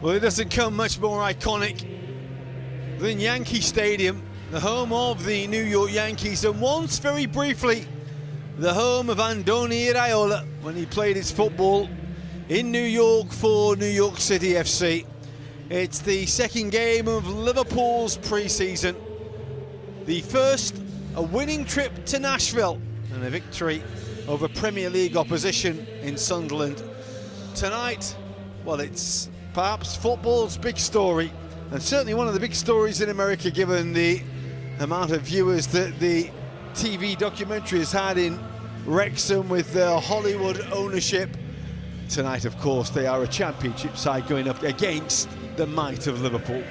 Well, it doesn't come much more iconic than Yankee Stadium, the home of the New York Yankees, and once, very briefly, the home of Andoni Iraola when he played his football in New York for New York City FC. It's the second game of Liverpool's pre-season. The first, a winning trip to Nashville and a victory over Premier League opposition in Sunderland. Tonight, well, it's perhaps football's big story, and certainly one of the big stories in America, given the amount of viewers that the TV documentary has had in Wrexham with their Hollywood ownership. Tonight, of course, they are a championship side going up against the might of Liverpool.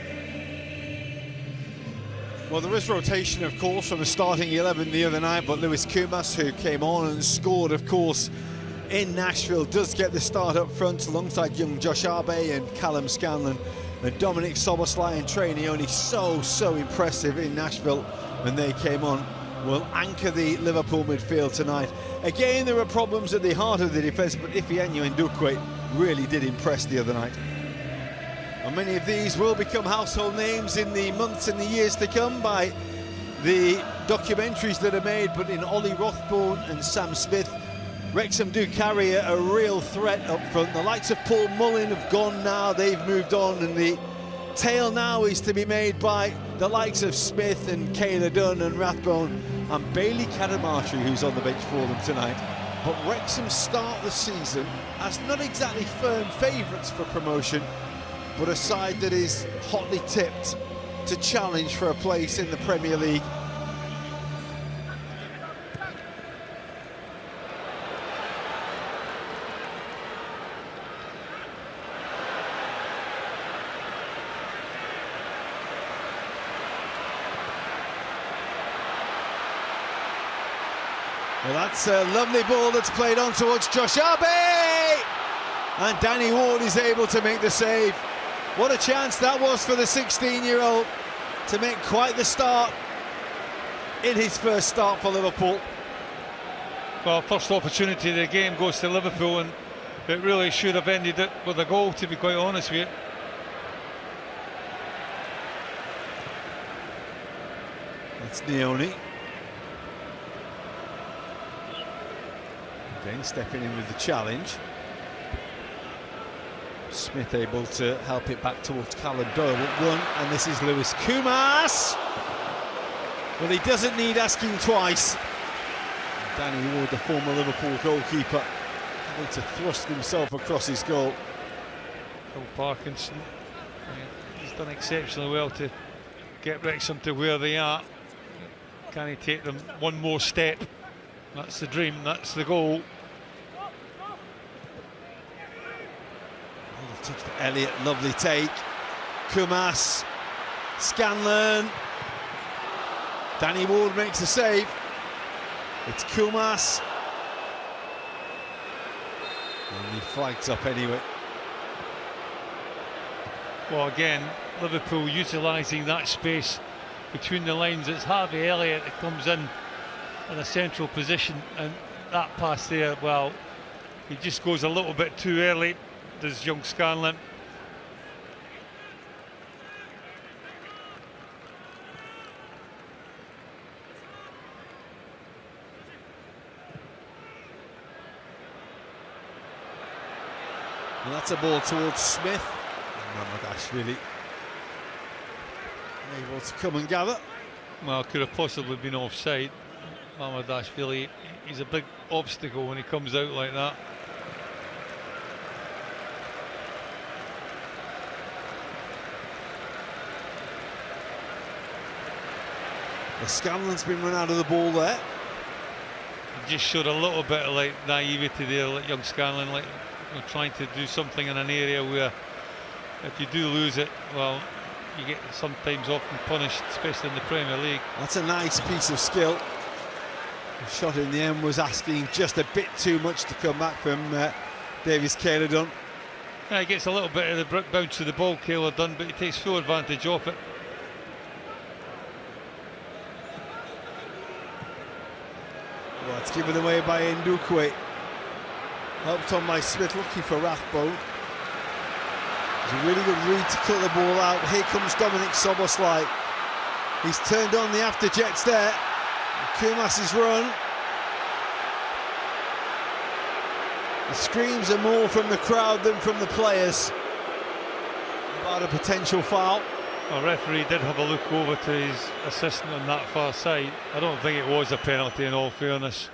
Well, there is rotation, of course, from the starting 11 the other night, but Lewis Kumas, who came on and scored, of course, in Nashville, does get the start up front alongside young Josh Arbe and Callum Scanlon. And Dominic Szoboszlai and Trey Nioni, so impressive in Nashville when they came on, will anchor the Liverpool midfield tonight. Again, there are problems at the heart of the defence, but Ifeanyi Ndukwe really did impress the other night. And many of these will become household names in the months and the years to come by the documentaries that are made, but in Ollie Rothborn and Sam Smith, Wrexham do carry a real threat up front. The likes of Paul Mullin have gone now, they've moved on, and the tale now is to be made by the likes of Smith and Kayla Dunn and Rathbone and Bailey Kadamashi, who's on the bench for them tonight. But Wrexham start the season as not exactly firm favourites for promotion, but a side that is hotly tipped to challenge for a place in the Premier League. Well, that's a lovely ball that's played on towards Josh Arbe! And Danny Ward is able to make the save. What a chance that was for the 16-year-old to make quite the start in his first start for Liverpool. Well, first opportunity of the game goes to Liverpool, and it really should have ended it with a goal, to be quite honest with you. That's Nioni. Again, stepping in with the challenge. Smith able to help it back towards Callum Doyle at one, and this is Lewis Kumas. Well, he doesn't need asking twice. Danny Ward, the former Liverpool goalkeeper, having to thrust himself across his goal. Phil Parkinson, he's done exceptionally well to get Wrexham to where they are. Can he take them one more step? That's the dream, that's the goal. Little touch for Elliott, lovely take. Kumas, Scanlon. Danny Ward makes the save. It's Kumas. And he flags up anyway. Well, again, Liverpool utilising that space between the lines. It's Harvey Elliott that comes in a central position, and that pass there, well, he just goes a little bit too early, does young Scanlon. And that's a ball towards Smith. Mamadash really able to come and gather. Well, could have possibly been offside. Mamadash, he's a big obstacle when he comes out like that. Well, Scanlon's been run out of the ball there. He just showed a little bit of like naivety there, like young Scanlon, like trying to do something in an area where if you do lose it, well, you get sometimes often punished, especially in the Premier League. That's a nice piece of skill. The shot in the end was asking just a bit too much to come back from Davies Kayla Dunn. Yeah, he gets a little bit of the bounce of the ball, Kayla Dunn, but he takes full advantage of it. Well, it's given away by Ndukwe. Helped on by Smith, looking for Rathbone. It's a really good read to cut the ball out. Here comes Dominic Szoboszlai. He's turned on the afterjets there. Kumas's run. The screams are more from the crowd than from the players about a potential foul. The referee did have a look over to his assistant on that far side. I don't think it was a penalty, in all fairness.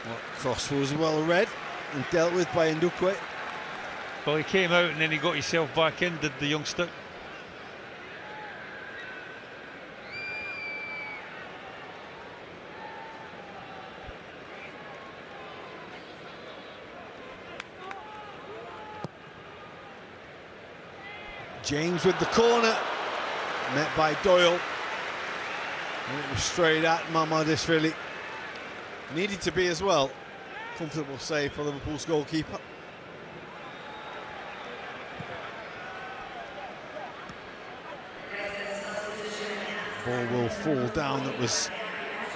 Well, cross was well read and dealt with by Ndukwe. Well, he came out and then he got himself back in, did the youngster. James with the corner, met by Doyle, and it was straight at Mamadashvili. Needed to be as well. Comfortable save for Liverpool's goalkeeper. Ball will fall down. That was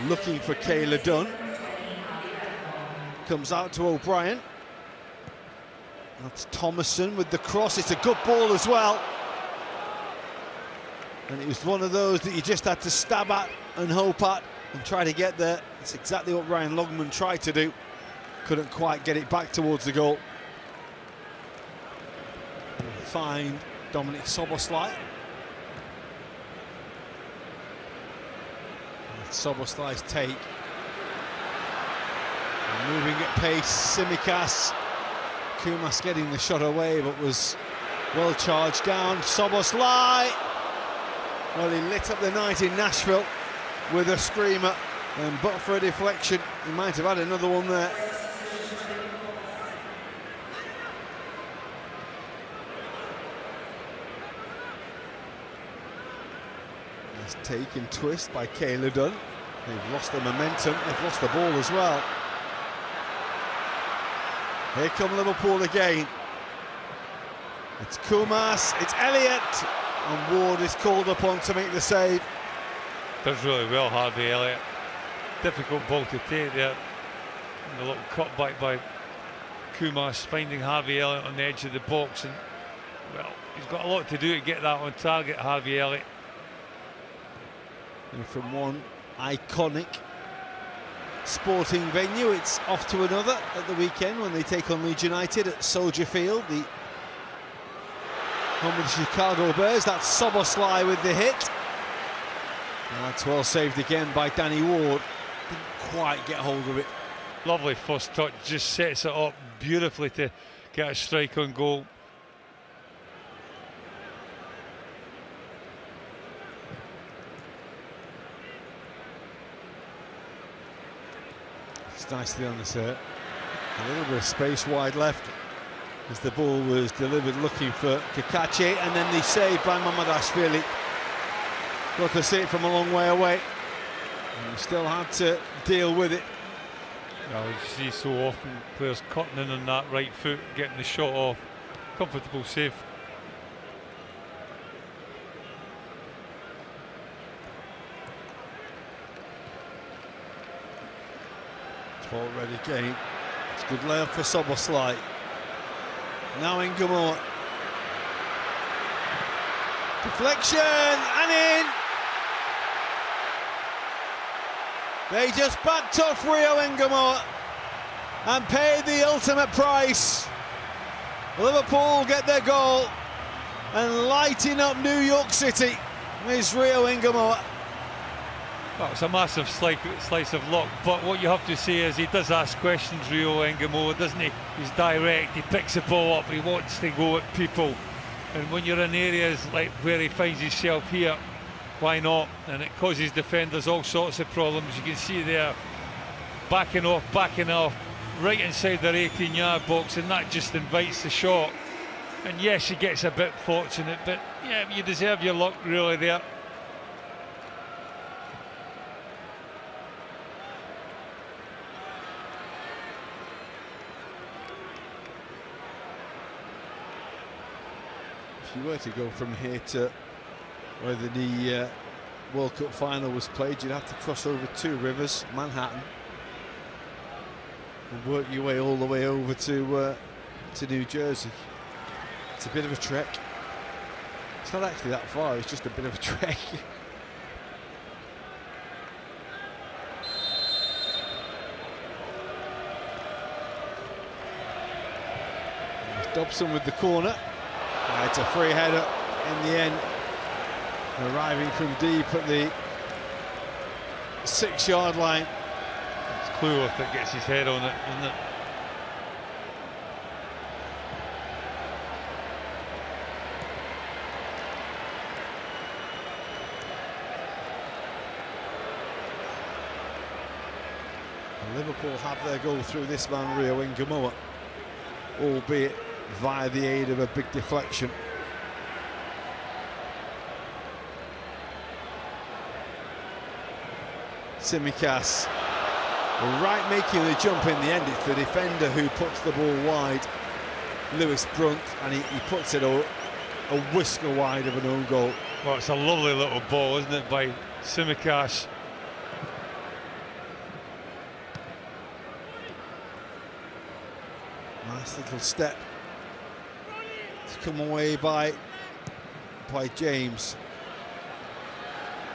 looking for Kayla Dunn. Comes out to O'Brien. That's Thomason with the cross. It's a good ball as well. And it was one of those that you just had to stab at and hope at and try to get there. It's exactly what Ryan Longman tried to do. Couldn't quite get it back towards the goal. Find Dominic Szoboszlai. Soboslai's take. And moving at pace, Tsimikas. Kumas getting the shot away, but was well charged down. Szoboszlai. Well, he lit up the night in Nashville with a screamer, and but for a deflection, he might have had another one there. Nice take and twist by Kayla Dunn. They've lost the momentum, they've lost the ball as well. Here come Liverpool again. It's Kumas, it's Elliott, and Ward is called upon to make the save. Does really well, Harvey Elliott. Difficult ball to take there. And a little cut back by Kumas, finding Harvey Elliott on the edge of the box, and well, he's got a lot to do to get that on target, Harvey Elliott. And from one iconic sporting venue, it's off to another at the weekend when they take on Leeds United at Soldier Field, the home of the Chicago Bears. That's Szoboszlai with the hit. And that's well saved again by Danny Ward. Didn't quite get hold of it. Lovely first touch, just sets it up beautifully to get a strike on goal. It's nicely on the set. A little bit of space wide left as the ball was delivered looking for Kakache, and then the save by Mamadashvili. Got to see it from a long way away. And still had to deal with it. Well, you see so often players cutting in on that right foot, getting the shot off. Comfortable save. Already again. It's a good layup for Szoboszlai. Now Ngumoha. Deflection and in. They just backed off Rio Ngumoha and paid the ultimate price. Liverpool get their goal, and lighting up New York City is Rio Ngumoha. Well, it's a massive slice of luck, but what you have to say is he does ask questions, Rio Ngumoha, doesn't he? He's direct, he picks the ball up, he wants to go at people. And when you're in areas like where he finds himself here, why not? And it causes defenders all sorts of problems. You can see there, backing off, right inside their 18-yard box, and that just invites the shot. And yes, he gets a bit fortunate, but yeah, you deserve your luck really there. If you were to go from here to where the World Cup final was played, you'd have to cross over two rivers, Manhattan, and work your way all the way over to to New Jersey. It's a bit of a trek. It's not actually that far, it's just a bit of a trek. Dobson with the corner. It's a free header in the end, arriving from deep at the 6-yard line. It's Kluivert that gets his head on it, isn't it? Liverpool have their goal through this man, Rio Ngumoha, albeit via the aid of a big deflection. Tsimikas, right, making the jump in the end. It's the defender who puts the ball wide, Lewis Brunt, and he puts it a whisker wide of an own goal. Well, it's a lovely little ball, isn't it, by Tsimikas. Nice little step to come away by James.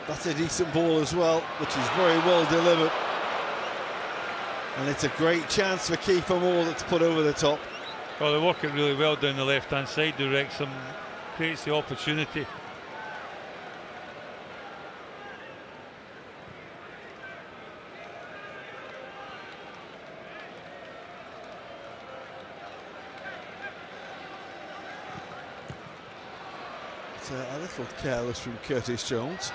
That's a decent ball as well, which is very well delivered. And it's a great chance for Kiefer Moore that's put over the top. Well, they're working really well down the left-hand side. The Wrexham creates the opportunity. It's a little careless from Curtis Jones.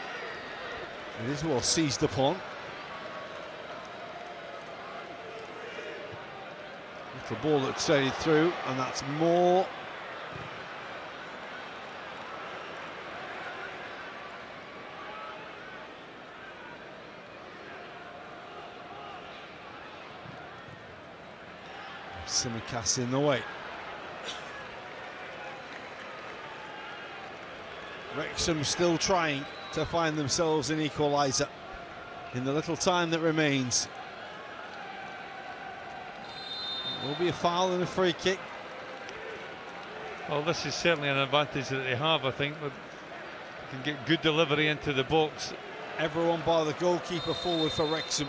It is well seized upon. Little ball that's straight through, and that's Moore. Tsimikas in the way. Wrexham still trying to find themselves an equaliser in the little time that remains. It will be a foul and a free kick. Well, this is certainly an advantage that they have, I think. They can get good delivery into the box. Everyone by the goalkeeper forward for Wrexham.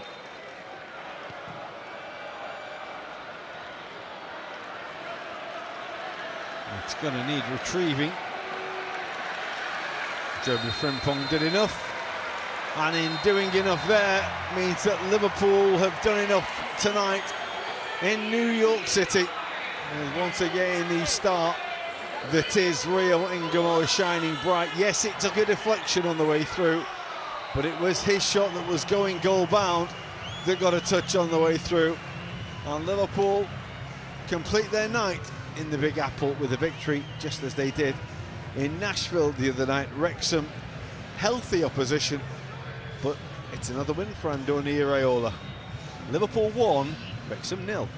It's going to need retrieving. Jeremy Frimpong did enough, and in doing enough there means that Liverpool have done enough tonight in New York City. And once again the star that is Rio Ngumoha shining bright. Yes, it took a deflection on the way through, but it was his shot that was going goal bound that got a touch on the way through, and Liverpool complete their night in the Big Apple with a victory, just as they did in Nashville the other night. Wrexham, healthy opposition, but it's another win for Andoni Iraola. Liverpool 1, Wrexham 0.